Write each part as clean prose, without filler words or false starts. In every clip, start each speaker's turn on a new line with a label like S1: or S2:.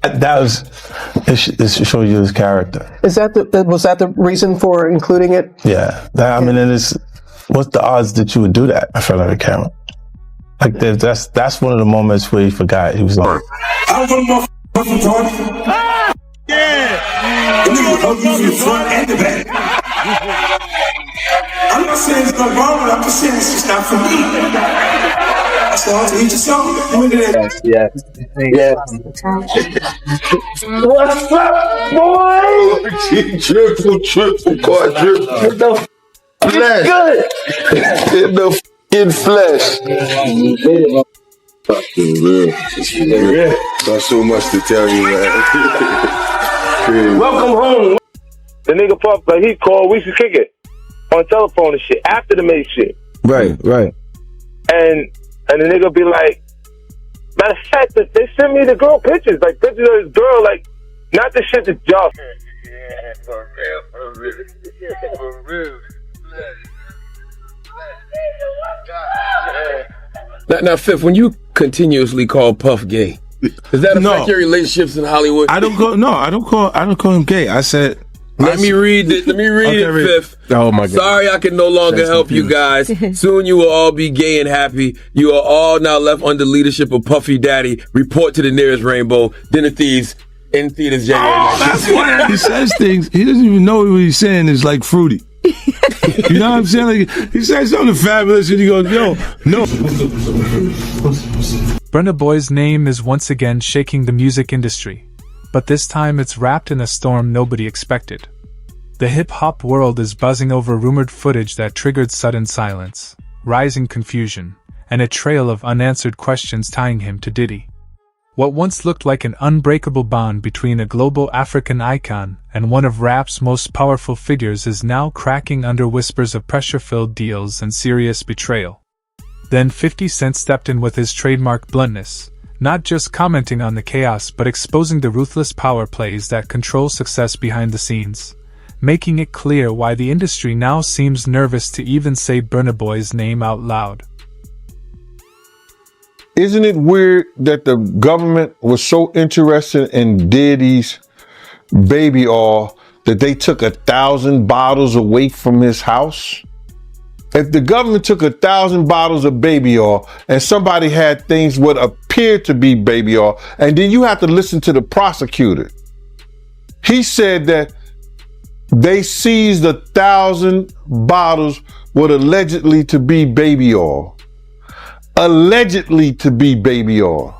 S1: It shows you his character.
S2: Was that the reason for including it?
S1: Yeah. I mean, what's the odds that you would do that in front of a camera? Like, that's one of the moments where he forgot. He was like,
S3: I don't know motherfucking Jordan. Yeah. The nigga gonna use your front and the back. I'm not saying it's not wrong, but I'm just saying it's just not for me. So each his own.
S4: Yes.
S3: What's up, boy? Triple, quadruple. Flesh. Good. In the f***ing flesh. Real. Got so much to tell you, man.
S5: Welcome home. The nigga Puff, like he called, we used to kick it on telephone and shit after the main shit.
S4: Right.
S5: And the nigga be like, matter of fact, they sent me the girl pictures, like pictures of this girl, like not the shit that y'all. Yeah, for real.
S6: Now, Fifth, when you continuously call Puff gay, does that affect your relationships in Hollywood?
S1: I don't call him gay. I said,
S6: Let me read it, Fifth.
S1: Oh my God.
S6: Sorry I can no longer help you guys. Soon you will all be gay and happy. You are all now left under leadership of Puffy Daddy. Report to the nearest rainbow. Dinner Thieves in theaters January 19th.
S1: That's why he says things. He doesn't even know what he's saying is like fruity. You know what I'm saying? Like, he says something fabulous and he goes, yo, no.
S7: Burna Boy's name is once again shaking the music industry, but this time it's wrapped in a storm nobody expected. The hip-hop world is buzzing over rumored footage that triggered sudden silence, rising confusion, and a trail of unanswered questions tying him to Diddy. What once looked like an unbreakable bond between a global African icon and one of rap's most powerful figures is now cracking under whispers of pressure-filled deals and serious betrayal. Then 50 Cent stepped in with his trademark bluntness, not just commenting on the chaos but exposing the ruthless power plays that control success behind the scenes, making it clear why the industry now seems nervous to even say Burna Boy's name out loud.
S8: Isn't it weird that the government was so interested in Diddy's baby oil that they took 1,000 bottles away from his house? If the government took 1,000 bottles of baby oil and somebody had things what appeared to be baby oil, and then you have to listen to the prosecutor. He said that they seized 1,000 bottles what allegedly to be baby oil. Allegedly to be baby oil.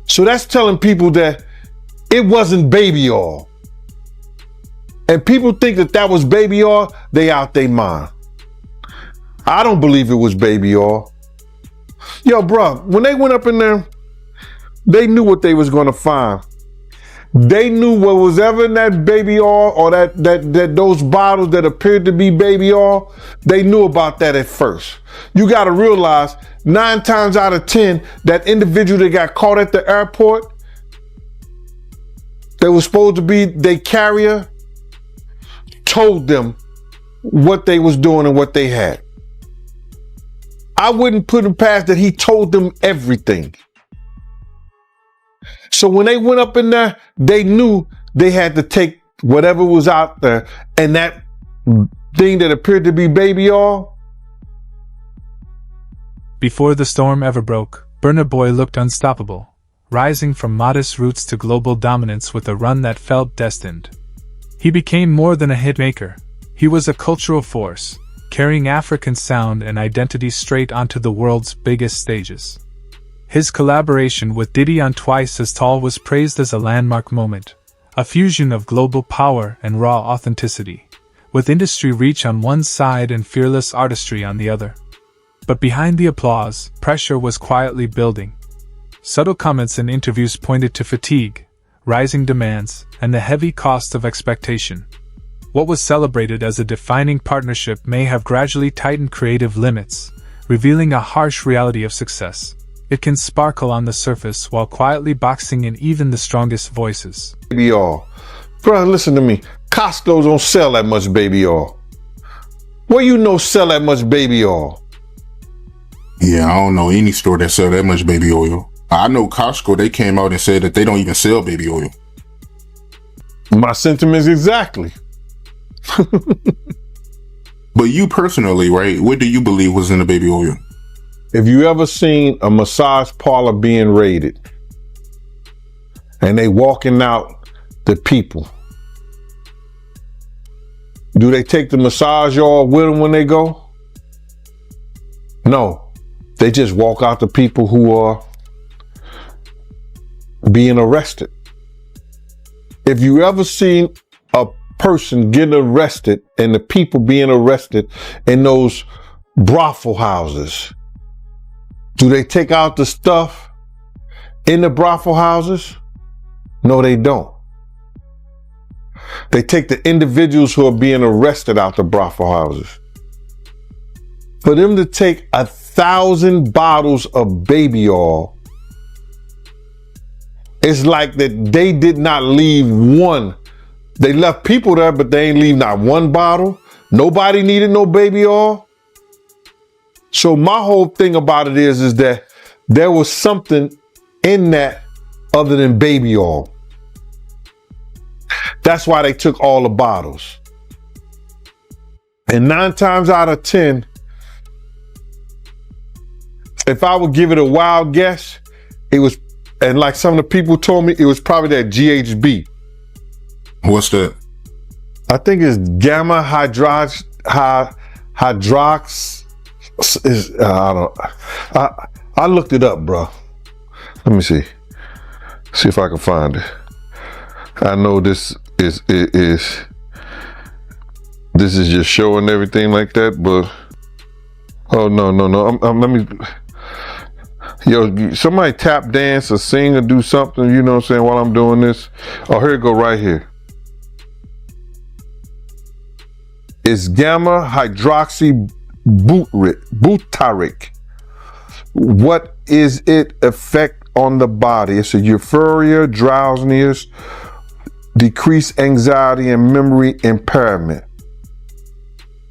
S8: So that's telling people that it wasn't baby oil. And people think that was baby oil, they out their mind. I don't believe it was baby oil. Yo, bro, when they went up in there, they knew what they was gonna find. They knew what was ever in that baby oil or that those bottles that appeared to be baby oil, they knew about that at first. You gotta realize 9 times out of 10, that individual that got caught at the airport, that was supposed to be their carrier, told them what they was doing and what they had. I wouldn't put him past that he told them everything. So when they went up in there, they knew they had to take whatever was out there, and that thing that appeared to be baby oil.
S7: Before the storm ever broke, Burna Boy looked unstoppable, rising from modest roots to global dominance with a run that felt destined. He became more than a hitmaker. He was a cultural force, carrying African sound and identity straight onto the world's biggest stages. His collaboration with Diddy on Twice as Tall was praised as a landmark moment, a fusion of global power and raw authenticity, with industry reach on one side and fearless artistry on the other. But behind the applause, pressure was quietly building. Subtle comments and interviews pointed to fatigue, rising demands, and the heavy cost of expectation. What was celebrated as a defining partnership may have gradually tightened creative limits, revealing a harsh reality of success. It can sparkle on the surface while quietly boxing in even the strongest voices.
S8: Baby oil. Bro, listen to me. Costco don't sell that much baby oil. Where you know sell that much baby oil?
S3: Yeah, I don't know any store that sell that much baby oil.
S4: I know Costco, they came out and said that they don't even sell baby oil.
S8: My sentiments exactly.
S4: But you personally, right, what do you believe was in the baby oil?
S8: If you ever seen a massage parlor being raided and they walking out the people, do they take the massage oil with them when they go? No, they just walk out the people who are being arrested. If you ever seen a person getting arrested and the people being arrested in those brothel houses, do they take out the stuff in the brothel houses? No, they don't. They take the individuals who are being arrested out the brothel houses. For them to take 1,000 bottles of baby oil, it's like that they did not leave one. They left people there, but they ain't leave not one bottle. Nobody needed no baby oil. So my whole thing about it is that there was something in that other than baby oil. That's why they took all the bottles. And 9 times out of 10, if I would give it a wild guess, it was, and like some of the people told me, it was probably that GHB.
S4: What's that?
S8: I think it's gamma hydrox. I looked it up, bro. Let me see if I can find it. I know this is just showing everything like that, but oh no. Let me. Yo, somebody tap dance or sing or do something, you know what I'm saying, while I'm doing this. Oh, here it go right here. It's gamma hydroxy butyric. What is it effect on the body? It's a euphoria, drowsiness, decreased anxiety, and memory impairment.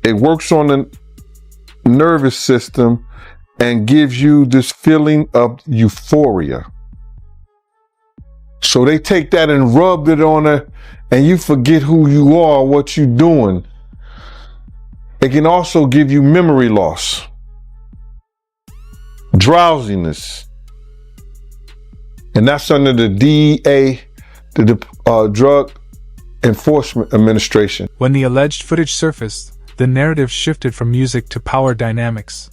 S8: It works on the nervous system and gives you this feeling of euphoria. So they take that and rubbed it on her, and you forget who you are, what you're doing. It can also give you memory loss, drowsiness, and that's under the DEA, the Drug Enforcement Administration.
S7: When the alleged footage surfaced, the narrative shifted from music to power dynamics.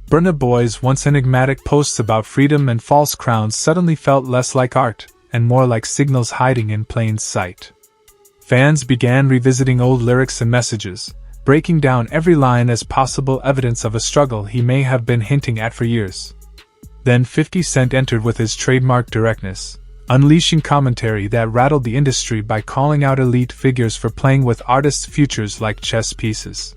S7: Burna Boy's once enigmatic posts about freedom and false crowns suddenly felt less like art and more like signals hiding in plain sight. Fans began revisiting old lyrics and messages, breaking down every line as possible evidence of a struggle he may have been hinting at for years. Then 50 Cent entered with his trademark directness, unleashing commentary that rattled the industry by calling out elite figures for playing with artists' futures like chess pieces.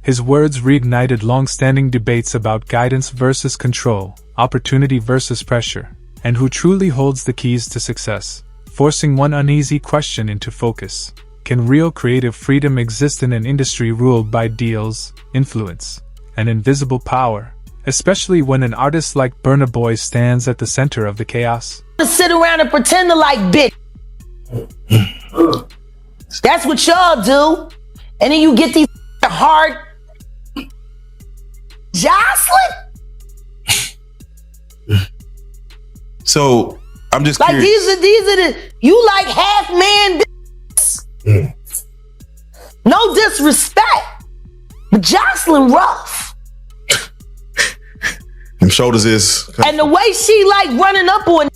S7: His words reignited long-standing debates about guidance versus control, opportunity versus pressure, and who truly holds the keys to success, forcing one uneasy question into focus. Can real creative freedom exist in an industry ruled by deals, influence, and invisible power, especially when an artist like Burna Boy stands at the center of the chaos?
S9: Sit around and pretend to like bitch. That's what y'all do. And then you get these hard jostling.
S10: So I'm just
S9: like
S10: curious.
S9: these are the you like half man. No disrespect, but Jocelyn rough.
S10: Them shoulders is.
S9: And the way she like running up on,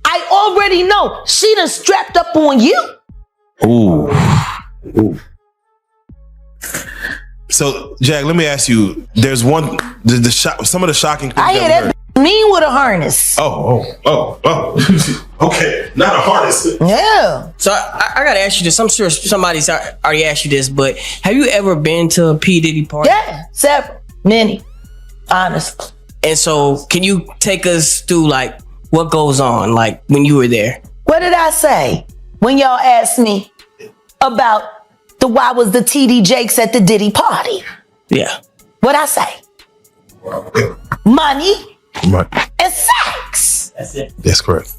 S9: I already know she done strapped up on you.
S10: Ooh. So Jack, let me ask you. There's one some of the shocking things
S9: I hear that mean with a harness.
S10: Oh. Okay, not a harness.
S9: Yeah.
S11: So I gotta ask you this. I'm sure somebody's already asked you this, but have you ever been to a P. Diddy party?
S9: Yeah, several, many, honestly.
S11: And so, can you take us through like what goes on, like when you were there?
S9: What did I say when y'all asked me about why was the TD Jakes at the Diddy party?
S11: Yeah.
S9: What'd I say? Money and sex.
S11: That's it.
S10: That's correct.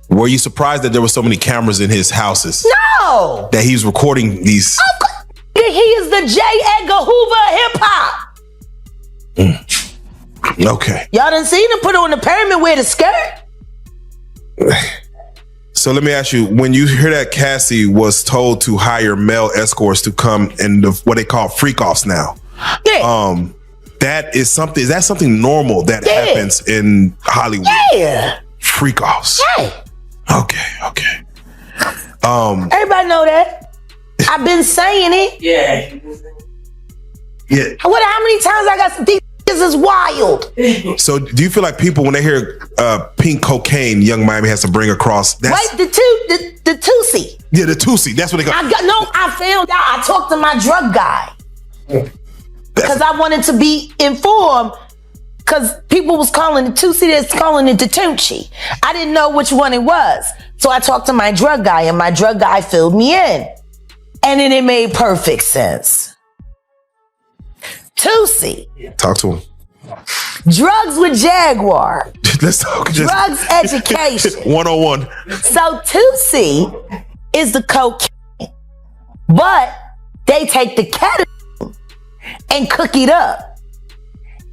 S10: Were you surprised that there were so many cameras in his houses?
S9: No!
S10: That he was recording these?
S9: He is the J. Edgar Hoover of hip hop.
S10: Okay.
S9: Y'all done seen him put on the pyramid with a skirt?
S10: So let me ask you, when you hear that Cassie was told to hire male escorts to come and what they call freak offs now.
S9: Yeah.
S10: That is something, is that something normal that happens in Hollywood?
S9: Yeah.
S10: Freak offs.
S9: Yeah.
S10: Okay.
S9: Everybody know that. I've been saying it.
S11: Yeah.
S10: Yeah.
S9: How many times I got these is wild.
S10: So do you feel like people, when they hear pink cocaine, Young Miami has to bring across? That's,
S9: Wait, the Tusi.
S10: Yeah, the Tusi. That's what they call.
S9: I found out. I talked to my drug guy because I wanted to be informed. Because people was calling the Tusi, that's calling it the Tunchi. I didn't know which one it was. So I talked to my drug guy, and my drug guy filled me in. And then it made perfect sense. Tusi.
S10: Talk to him.
S9: Drugs with Jaguar.
S10: Let's talk.
S9: Drugs education.
S10: 101.
S9: So Tusi is the cocaine, but they take the ketamine and cook it up.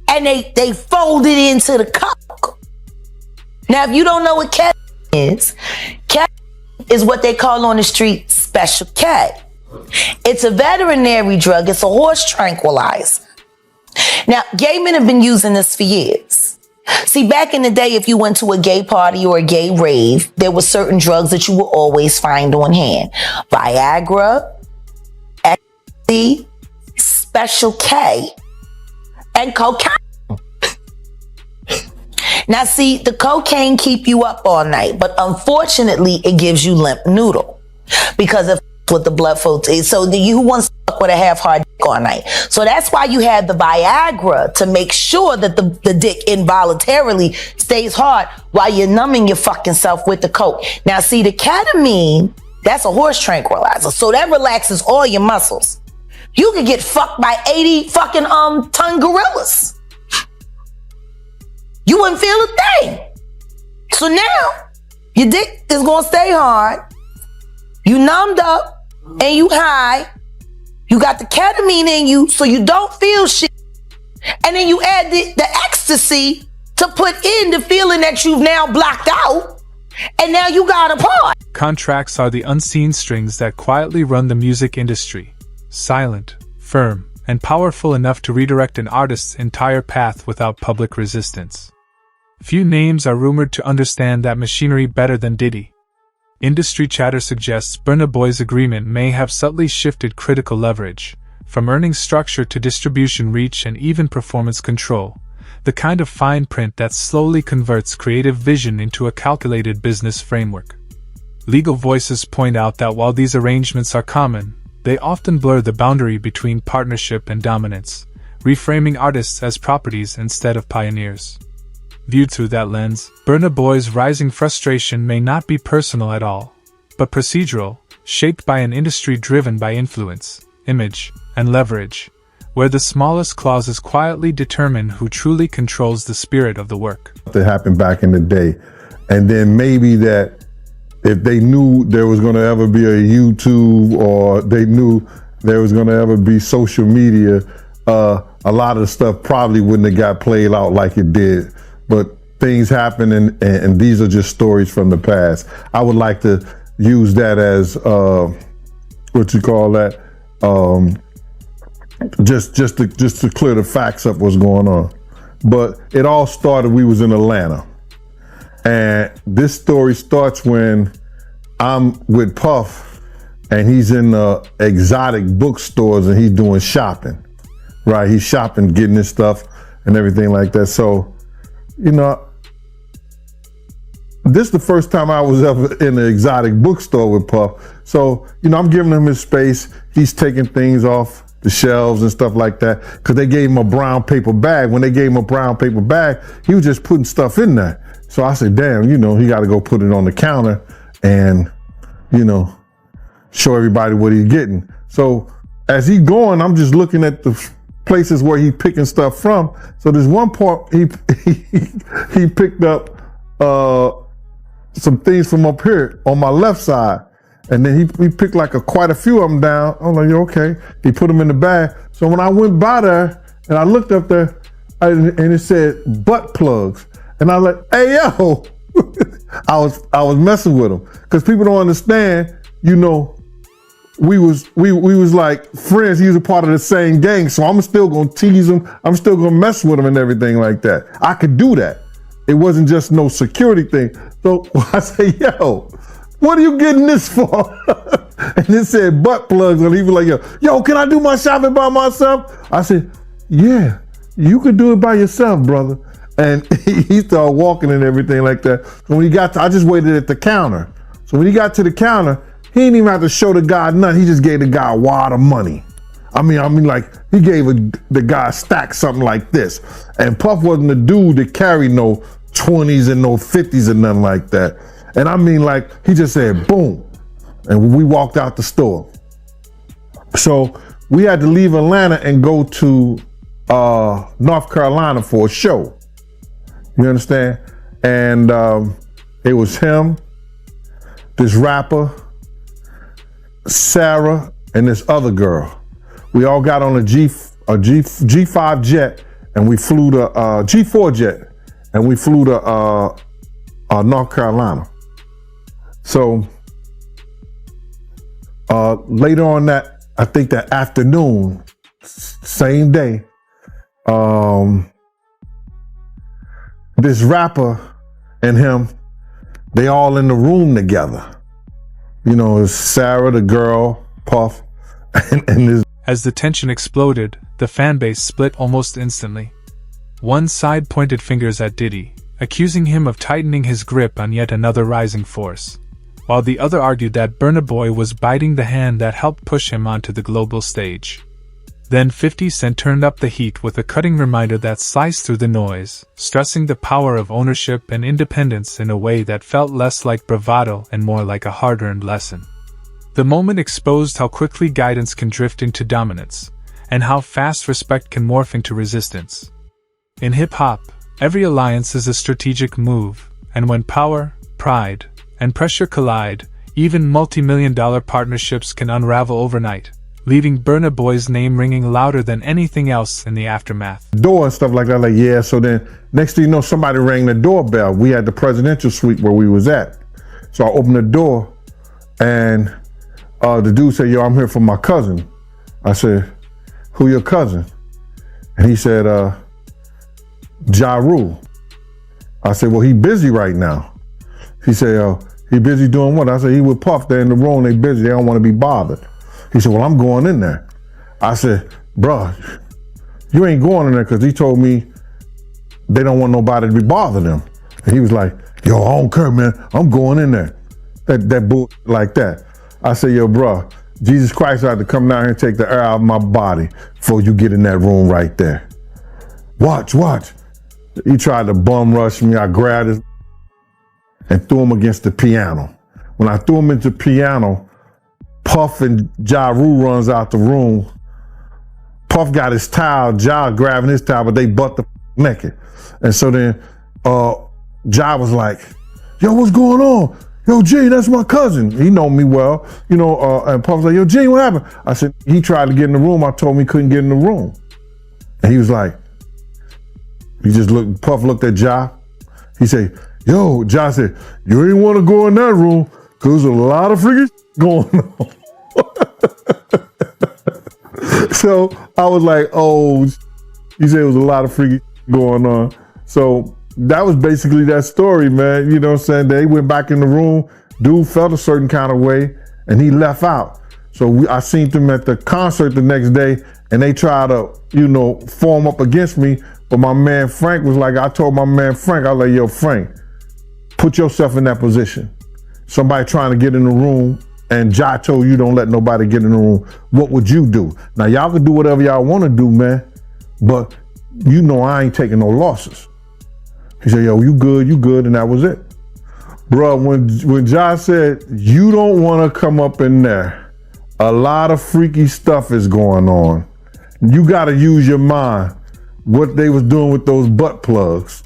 S9: And they fold it into the coke. Now, if you don't know what ketamine is what they call on the street Special K. It's a veterinary drug. It's a horse tranquilizer. Now, gay men have been using this for years. See, back in the day, if you went to a gay party or a gay rave, there were certain drugs that you would always find on hand. Viagra, ecstasy, Special K, and cocaine. Now, see, the cocaine keep you up all night, but unfortunately, it gives you limp noodle because of what the blood flow is. So you want to fuck with a half-hard dick all night. So that's why you have the Viagra to make sure that the dick involuntarily stays hard while you're numbing your fucking self with the coke. Now, see, the ketamine, that's a horse tranquilizer. So that relaxes all your muscles. You could get fucked by 80 fucking ton gorillas. You wouldn't feel a thing. So now, your dick is gonna stay hard. You numbed up and you high. You got the ketamine in you so you don't feel shit. And then you add the ecstasy to put in the feeling that you've now blocked out. And now you got a part.
S7: Contracts are the unseen strings that quietly run the music industry. Silent, firm, and powerful enough to redirect an artist's entire path without public resistance. Few names are rumored to understand that machinery better than Diddy. Industry chatter suggests Burna Boy's agreement may have subtly shifted critical leverage, from earnings structure to distribution reach and even performance control, the kind of fine print that slowly converts creative vision into a calculated business framework. Legal voices point out that while these arrangements are common, they often blur the boundary between partnership and dominance, reframing artists as properties instead of pioneers. Viewed through that lens, Burna Boy's rising frustration may not be personal at all, but procedural, shaped by an industry driven by influence, image, and leverage, where the smallest clauses quietly determine who truly controls the spirit of the work.
S8: That happened back in the day. And then maybe that if they knew there was going to ever be a YouTube or they knew there was going to ever be social media, a lot of the stuff probably wouldn't have got played out like it did. But things happen and these are just stories from the past. I would like to use that as, what you call that? Just to clear the facts up what's going on. But it all started, we was in Atlanta. And this story starts when I'm with Puff and he's in the exotic bookstores and he's doing shopping, right? He's shopping, getting his stuff and everything like that. So, you know, this is the first time I was ever in an exotic bookstore with Puff. So, you know, I'm giving him his space. He's taking things off the shelves and stuff like that because they gave him a brown paper bag. When they gave him a brown paper bag, he was just putting stuff in there. So I said, damn, you know, he got to go put it on the counter and, you know, show everybody what he's getting. So as he's going, I'm just looking at the places where he picking stuff from. So there's one part he picked up some things from up here on my left side, and then he picked like quite a few of them down. I'm like, okay. He put them in the bag. So when I went by there and I looked up there, and it said butt plugs, and I was like, hey yo, I was messing with him because people don't understand. You know, we was like friends. He was a part of the same gang, so I'm still gonna tease him. I'm still gonna mess with him and everything like that. I could do that. It wasn't just no security thing. So I say, yo, what are you getting this for? And it said butt plugs, and he was like, yo, can I do my shopping by myself? I said, yeah, you could do it by yourself, brother. And he started walking and everything like that. So when he got to, I just waited at the counter. So when he got to the counter, he didn't even have to show the guy nothing. He just gave the guy a wad of money. I mean, like he gave the guy a stack, something like this. And Puff wasn't the dude that carried no 20s and no 50s and nothing like that. And I mean, like, he just said, boom. And we walked out the store. So we had to leave Atlanta and go to North Carolina for a show. You understand? And it was him, this rapper, Sarah, and this other girl. We all got on a G5 jet, and we flew to G4 jet, and we flew to North Carolina. So later on that, I think that afternoon, same day, this rapper and him, they all in the room together. You know, it's Sarah, the girl, Puff, and this.
S7: As the tension exploded, the fanbase split almost instantly. One side pointed fingers at Diddy, accusing him of tightening his grip on yet another rising force, while the other argued that Burna Boy was biting the hand that helped push him onto the global stage. Then 50 Cent turned up the heat with a cutting reminder that sliced through the noise, stressing the power of ownership and independence in a way that felt less like bravado and more like a hard-earned lesson. The moment exposed how quickly guidance can drift into dominance, and how fast respect can morph into resistance. In hip-hop, every alliance is a strategic move, and when power, pride, and pressure collide, even multi-million-dollar partnerships can unravel overnight, leaving Burna Boy's name ringing louder than anything else in the aftermath.
S8: Door and stuff like that, like, yeah, so then next thing you know, somebody rang the doorbell. We had the presidential suite where we was at. So I opened the door, and the dude said, yo, I'm here for my cousin. I said, who your cousin? And he said, Ja Rule. I said, well, he busy right now. He said, he busy doing what? I said, he with Puff, they're in the room, they busy, they don't want to be bothered. He said, well, I'm going in there. I said, bruh, you ain't going in there because he told me they don't want nobody to be bothering them. And he was like, yo, I don't care, man, I'm going in there. That bull like that. I said, yo, bruh, Jesus Christ had to come down here and take the air out of my body before you get in that room right there. Watch. He tried to bum rush me. I grabbed his and threw him against the piano. When I threw him into the piano, Puff and Ja Rule runs out the room. Puff got his towel, Ja grabbing his towel, but they butt the naked. And so then Ja was like, yo, what's going on? Yo, G, that's my cousin. He know me well, you know, and Puff was like, yo, G, what happened? I said, he tried to get in the room. I told him he couldn't get in the room. And he was like, Puff looked at Ja. He said, yo, Ja said, you ain't want to go in that room because there's a lot of freaking going on. So I was like, oh, he said it was a lot of freaking going on. So that was basically that story, man. You know what I'm saying? They went back in the room. Dude felt a certain kind of way, and he left out. So I seen them at the concert the next day, and they tried to, you know, form up against me. But my man Frank was like, I told my man Frank, I was like, yo, Frank, put yourself in that position. Somebody trying to get in the room, and Ja told you don't let nobody get in the room. What would you do? Now, y'all can do whatever y'all want to do, man, but you know I ain't taking no losses. He said, yo, you good, and that was it. Bro, when Ja said, you don't want to come up in there, a lot of freaky stuff is going on. You gotta use your mind. What they was doing with those butt plugs.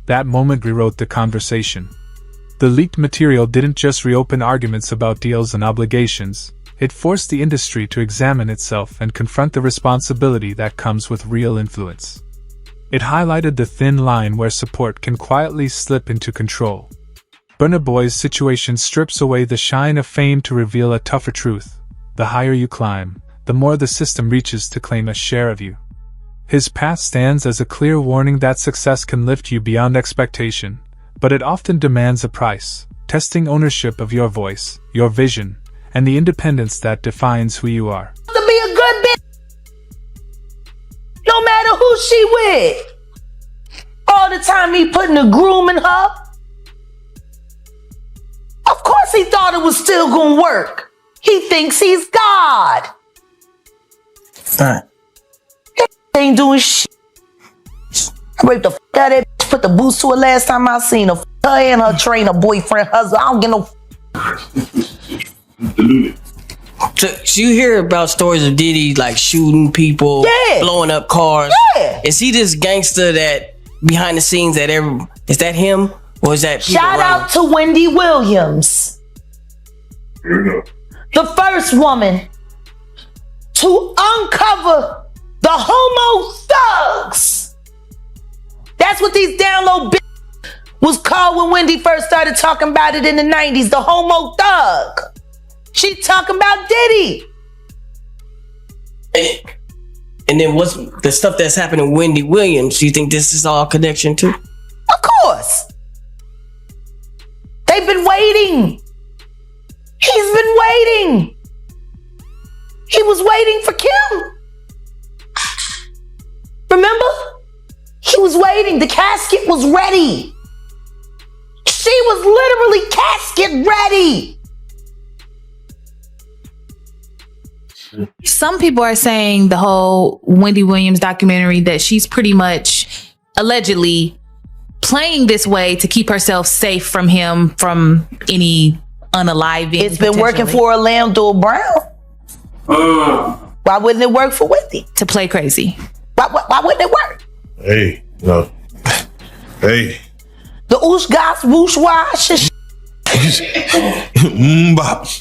S7: That moment rewrote the conversation. The leaked material didn't just reopen arguments about deals and obligations, it forced the industry to examine itself and confront the responsibility that comes with real influence. It highlighted the thin line where support can quietly slip into control. Burna Boy's situation strips away the shine of fame to reveal a tougher truth. The higher you climb, the more the system reaches to claim a share of you. His path stands as a clear warning that success can lift you beyond expectation, but it often demands a price, testing ownership of your voice, your vision, and the independence that defines who you are.
S9: To be a good bitch, no matter who she with. All the time he putting a groom in her. Of course he thought it was still gonna work. He thinks he's God.
S11: Alright.
S9: Ain't doing shit. I raped the f out of that bitch, put the boots to her last time I seen her. Her and her trainer, boyfriend, husband. I don't get no
S11: So you hear about stories of Diddy like shooting people, blowing up cars.
S9: Yeah.
S11: Is he this gangster that behind the scenes that is that him or is that people
S9: Shout
S11: around
S9: out to Wendy Williams, the first woman to uncover the homo thugs. That's what these down low bitches was called when Wendy first started talking about it in the 90s, the homo thug. She talking about Diddy.
S11: And then what's the stuff that's happening with Wendy Williams? Do you think this is all connection to?
S9: Of course. They've been waiting. He's been waiting. He was waiting for Kim. Remember? He was waiting. The casket was ready. She was literally casket ready.
S12: Some people are saying the whole Wendy Williams documentary that she's pretty much allegedly playing this way to keep herself safe from him, from any unaliving.
S9: It's been working for Orlando Brown. Why wouldn't it work for Wendy?
S12: To play crazy.
S9: Why wouldn't it work?
S10: Hey, no. Hey.
S9: The oosh goss, whoosh wash.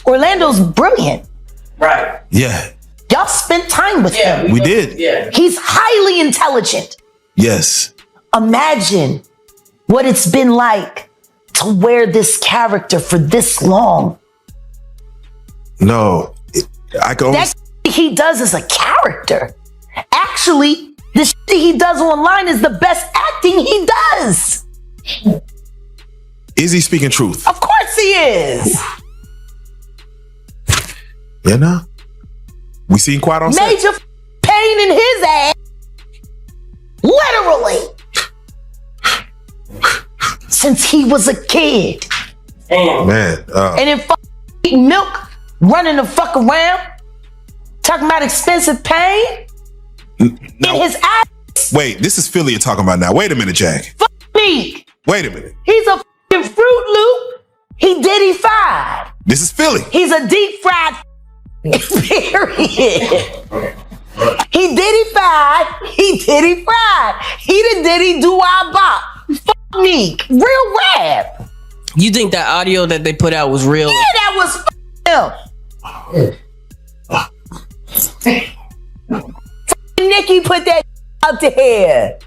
S9: Orlando's brilliant.
S11: Right.
S10: Yeah.
S9: Y'all spent time with him.
S10: We did.
S11: Yeah.
S9: He's highly intelligent.
S10: Yes.
S9: Imagine what it's been like to wear this character for this long.
S10: No. I can only...
S9: That he does is a character. Actually, the shit he does online is the best acting he does.
S10: Is he speaking truth?
S9: Of course he is.
S10: Yeah, no. We seen Quiet on set.
S9: Major pain in his ass. Literally. Since he was a kid.
S10: Man.
S9: And then eating milk, running the fuck around, talking about expensive pain in his ass.
S10: Wait, this is Philly you're talking about now. Wait a minute, Jack.
S9: Fuck me.
S10: Wait a minute.
S9: He's a fucking Fruit Loop. He Diddy fried.
S10: This is Philly.
S9: He's a deep fried period. He Diddy fried. He Diddy fried. He the Diddy do our bop. Fuck me. Real rap.
S11: You think that audio that they put out was real?
S9: Yeah, that was him. Nicki put that out there.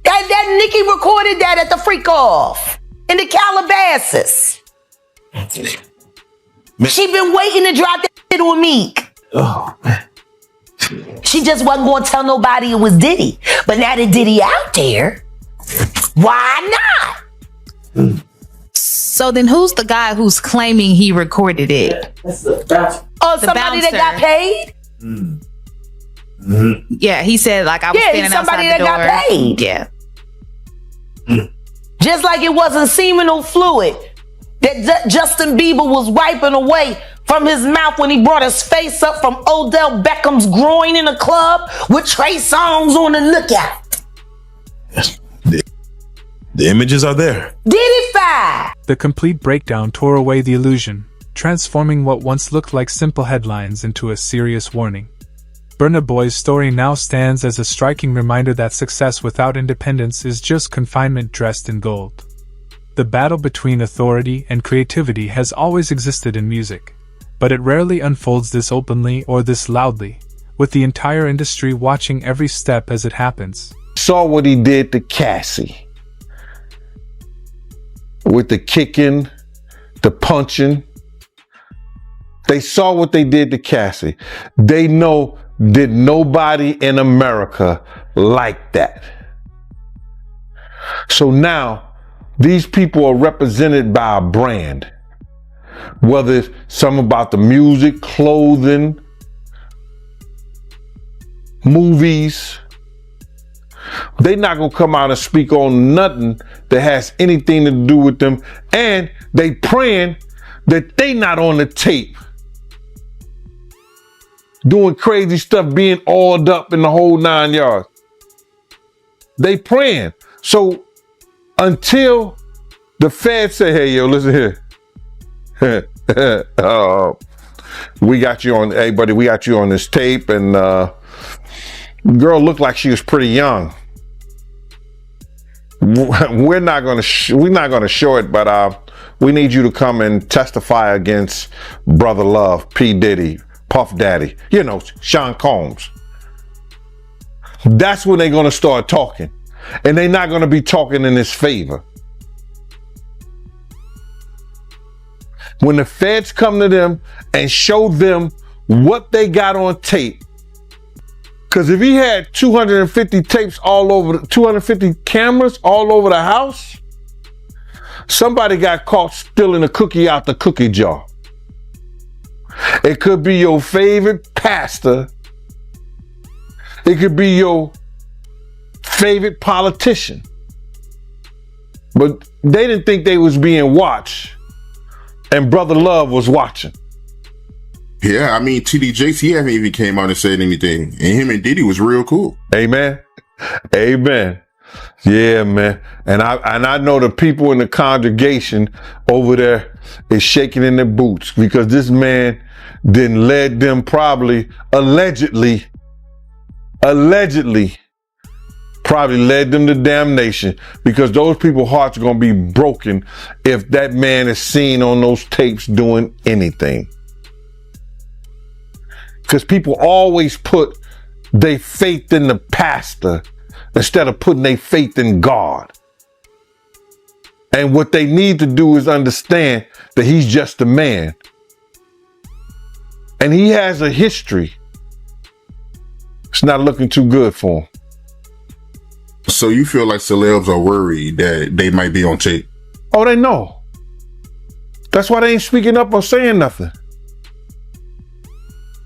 S9: That Nicki recorded that at the freak off in the Calabasas. She been waiting to drop that shit on Meek.
S10: Oh, man.
S9: She just wasn't going to tell nobody it was Diddy. But now that Diddy out there, why not?
S12: So then who's the guy who's claiming he recorded it?
S9: Oh, somebody that got paid?
S12: Yeah, he said like I was standing
S9: somebody
S12: outside the
S9: that
S12: door.
S9: got paid.
S12: Yeah.
S9: Just like it wasn't seminal fluid that Justin Bieber was wiping away from his mouth when he brought his face up from Odell Beckham's groin in a club with Trey Songz on the lookout.
S10: The images are there.
S9: Diddy five.
S7: The complete breakdown tore away the illusion, transforming what once looked like simple headlines into a serious warning. Burna Boy's story now stands as a striking reminder that success without independence is just confinement dressed in gold. The battle between authority and creativity has always existed in music, but it rarely unfolds this openly or this loudly, with the entire industry watching every step as it happens.
S8: Saw what he did to Cassie. With the kicking, the punching. They saw what they did to Cassie. They know that nobody in America like that. So now, these people are represented by a brand. Whether it's something about the music, clothing, movies, they're not gonna come out and speak on nothing that has anything to do with them. And they praying that they not on the tape doing crazy stuff, being oiled up in the whole 9 yards. They praying. So until the feds say, hey, yo, listen here. We got you on, hey buddy, we got you on this tape, and girl looked like she was pretty young. We're not gonna show it, but we need you to come and testify against Brother Love, P. Diddy, Puff Daddy, you know, Sean Combs. That's when they're gonna start talking, and they're not gonna be talking in his favor. When the feds come to them and show them what they got on tape, because if he had 250 tapes all over, 250 cameras all over the house, somebody got caught stealing a cookie out the cookie jar. It could be your favorite pastor. It could be your favorite politician. But they didn't think they was being watched. And Brother Love was watching.
S4: Yeah, I mean, TD Jakes, he haven't even came out and said anything. And him and Diddy was real cool.
S8: Amen. Amen. Yeah, man. And I know the people in the congregation over there is shaking in their boots because this man then led them probably, allegedly led them to damnation, because those people's hearts are going to be broken if that man is seen on those tapes doing anything. Because people always put their faith in the pastor instead of putting their faith in God. And what they need to do is understand that he's just a man. And he has a history. It's not looking too good for him.
S4: So you feel like celebs are worried that they might be on tape?
S8: Oh, they know. That's why they ain't speaking up or saying nothing.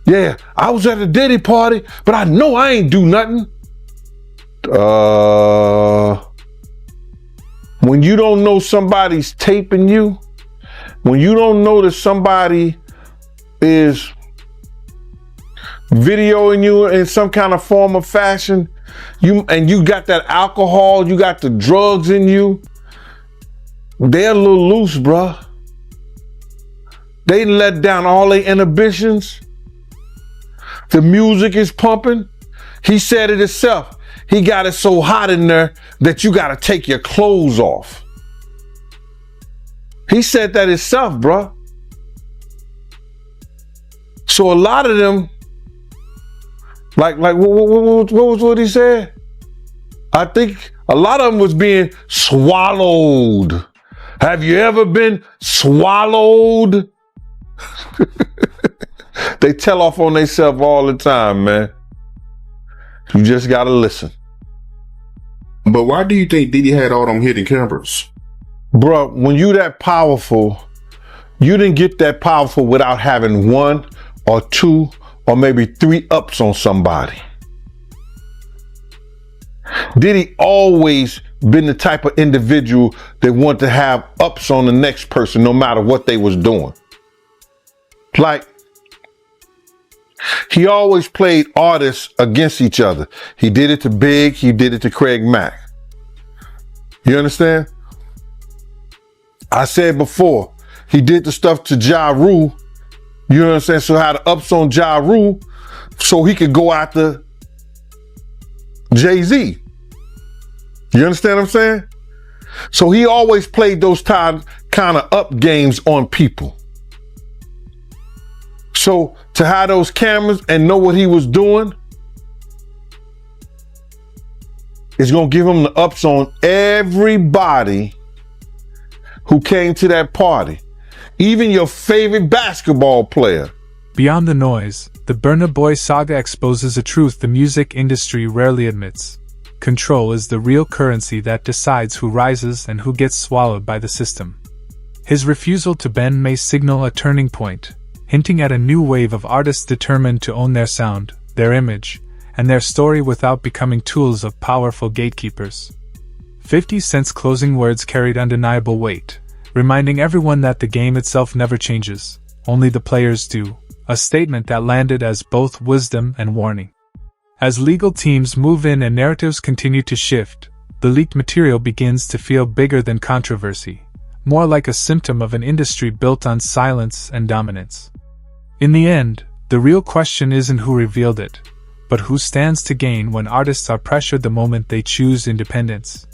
S8: Yeah, I was at a Diddy party, but I know I ain't do nothing. When you don't know somebody's taping you, when you don't know that somebody is videoing you in some kind of form or fashion, you got that alcohol, you got the drugs in you, they're a little loose, bruh. They let down all their inhibitions. The music is pumping. He said it himself. He got it so hot in there that you got to take your clothes off. He said that himself, bruh. So a lot of them, like what he said? I think a lot of them was being swallowed. Have you ever been swallowed? They tell off on themselves all the time, man. You just gotta listen.
S4: But why do you think Diddy had all them hidden cameras?
S8: Bruh, when you that powerful, you didn't get that powerful without having 1 or 2 or maybe 3 ups on somebody. Diddy always been the type of individual that want to have ups on the next person no matter what they was doing. Like, he always played artists against each other. He did it to Big, he did it to Craig Mack. You understand? I said before, He did the stuff to Ja Rule. You know what I'm saying? So had the ups on Ja Rule so he could go after Jay-Z. You understand what I'm saying? So he always played those kind of up games on people. So to have those cameras and know what he was doing, it's going to give him the ups on everybody who came to that party. Even your favorite basketball player.
S7: Beyond the noise, the Burna Boy saga exposes a truth the music industry rarely admits. Control is the real currency that decides who rises and who gets swallowed by the system. His refusal to bend may signal a turning point, hinting at a new wave of artists determined to own their sound, their image, and their story without becoming tools of powerful gatekeepers. 50 Cent's closing words carried undeniable weight, reminding everyone that the game itself never changes, only the players do, a statement that landed as both wisdom and warning. As legal teams move in and narratives continue to shift, the leaked material begins to feel bigger than controversy, more like a symptom of an industry built on silence and dominance. In the end, the real question isn't who revealed it, but who stands to gain when artists are pressured the moment they choose independence.